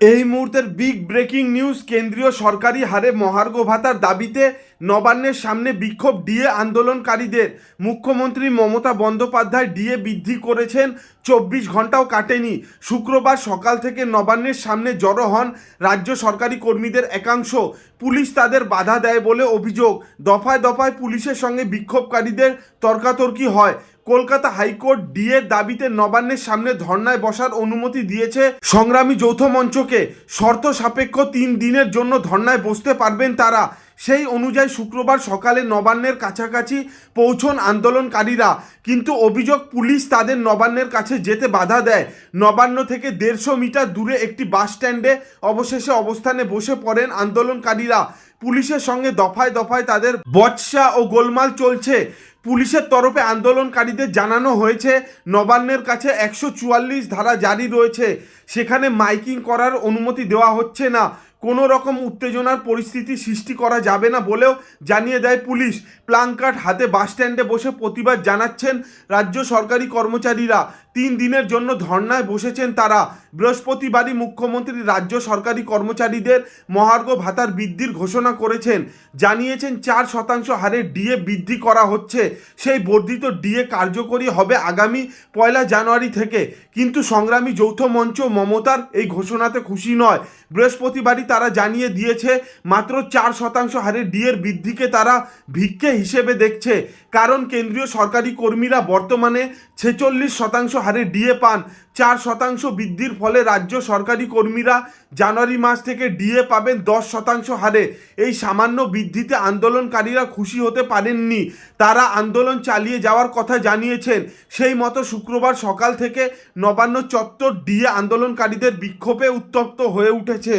এই মুহূর্তের big breaking news. কেন্দ্রীয় সরকারি হারে মহার্ঘ ভাতার দাবিতে নবান্নের সামনে বিক্ষোভ ডিএ আন্দোলনকারীদের। মুখ্যমন্ত্রী মমতা বন্দ্যোপাধ্যায় ডিএ বৃদ্ধি করেছেন, 24 ঘন্টাও কাটেনি। শুক্রবার সকাল থেকে নবান্নের সামনে জড়ো হন রাজ্য সরকারি কর্মীদের একাংশ। পুলিশ তাদের বাধা দেয় বলে অভিযোগ। দফায় দফায় পুলিশের সঙ্গে বিক্ষোভকারীদের তর্কাতর্কি হয়। কলকাতা হাইকোর্ট ডিএর দাবিতে নবান্নের সামনে ধর্নায় বসার অনুমতি দিয়েছে সংগ্রামী যৌথ মঞ্চকে। শর্ত সাপেক্ষ 3 দিনের জন্য ধর্নায় বসতে পারবেন তারা। সেই অনুযায়ী শুক্রবার সকালে নবান্নের কাছাকাছি পৌঁছন আন্দোলনকারীরা, কিন্তু অভিযোগ পুলিশ তাদের নবান্নের কাছে যেতে বাধা দেয়। নবান্ন থেকে 150 মিটার দূরে একটি বাস স্ট্যান্ডে অবশেষে অবস্থানে বসে পড়েন আন্দোলনকারীরা। পুলিশের সঙ্গে দফায় দফায় তাদের বচসা ও গোলমাল চলছে। পুলিশের তরফে আন্দোলনকারীদের জানানো হয়েছে নবান্নের কাছে 144 ধারা জারি রয়েছে, সেখানে মাইকিং করার অনুমতি দেওয়া হচ্ছে না। কোনো রকম উত্তেজনার পরিস্থিতি সৃষ্টি করা যাবে না বলেও জানিয়ে দেয় পুলিশ। প্ল্যাকার্ড হাতে বাস স্ট্যান্ডে বসে প্রতিবাদ জানাচ্ছেন রাজ্য সরকারি কর্মচারীরা। 3 দিনের জন্য ধর্নায় বসেছেন তারা। বৃহস্পতিবারই মুখ্যমন্ত্রী রাজ্য সরকারি কর্মচারীদের মহার্ঘ ভাতার বৃদ্ধির ঘোষণা করেছেন। জানিয়েছেন 4% হারে ডিএ বৃদ্ধি করা হচ্ছে। সেই বর্ধিত ডিএ কার্যকরী হবে আগামী 1 জানুয়ারি থেকে। কিন্তু সংগ্রামী যৌথ মঞ্চ মমতার এই ঘোষণাতে খুশি নয়। বৃহস্পতিবারই তারা জানিয়ে দিয়েছে মাত্র 4% হারে ডিএর বৃদ্ধিকে তারা ভিক্ষে হিসেবে দেখছে। কারণ কেন্দ্রীয় সরকারি কর্মীরা বর্তমানে 46% হারে ডিএ পান। 4% বৃদ্ধির ফলে রাজ্য সরকারি কর্মীরা জানুয়ারি মাস থেকে ডিএ পাবেন 10% হারে। এই সামান্য বৃদ্ধিতে আন্দোলনকারীরা খুশি হতে পারেননি। তারা আন্দোলন চালিয়ে যাওয়ার কথা জানিয়েছেন। সেই মতো শুক্রবার সকাল থেকে নবান্ন চত্বর ডিএ আন্দোলনকারীদের বিক্ষোভে উত্তপ্ত হয়ে উঠেছে।